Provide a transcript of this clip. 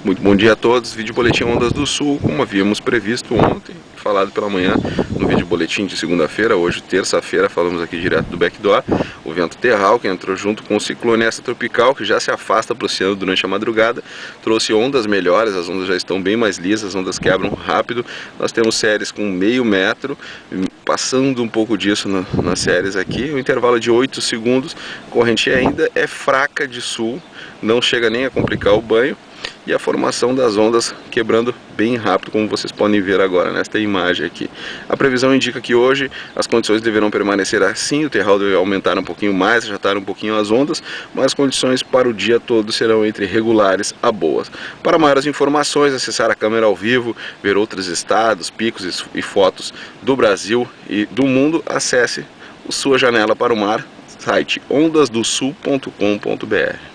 Muito bom dia a todos, vídeo Boletim Ondas do Sul, como havíamos previsto ontem, falado pela manhã no vídeo Boletim de segunda-feira. Hoje, terça-feira, falamos aqui direto do backdoor. O vento terral, que entrou junto com o ciclone extratropical, que já se afasta para o oceano durante a madrugada, trouxe ondas melhores, as ondas já estão bem mais lisas, as ondas quebram rápido. Nós temos séries com meio metro, passando um pouco disso nas séries aqui, um intervalo de 8 segundos, a corrente ainda é fraca de sul, não chega nem a complicar o banho, e a formação das ondas quebrando bem rápido, como vocês podem ver agora nesta imagem aqui. A previsão indica que hoje as condições deverão permanecer assim, o terral deve aumentar um pouquinho mais, achatar um pouquinho as ondas, mas as condições para o dia todo serão entre regulares a boas. Para maiores informações, acessar a câmera ao vivo, ver outros estados, picos e fotos do Brasil e do mundo, acesse sua janela para o mar, site ondasdosul.com.br.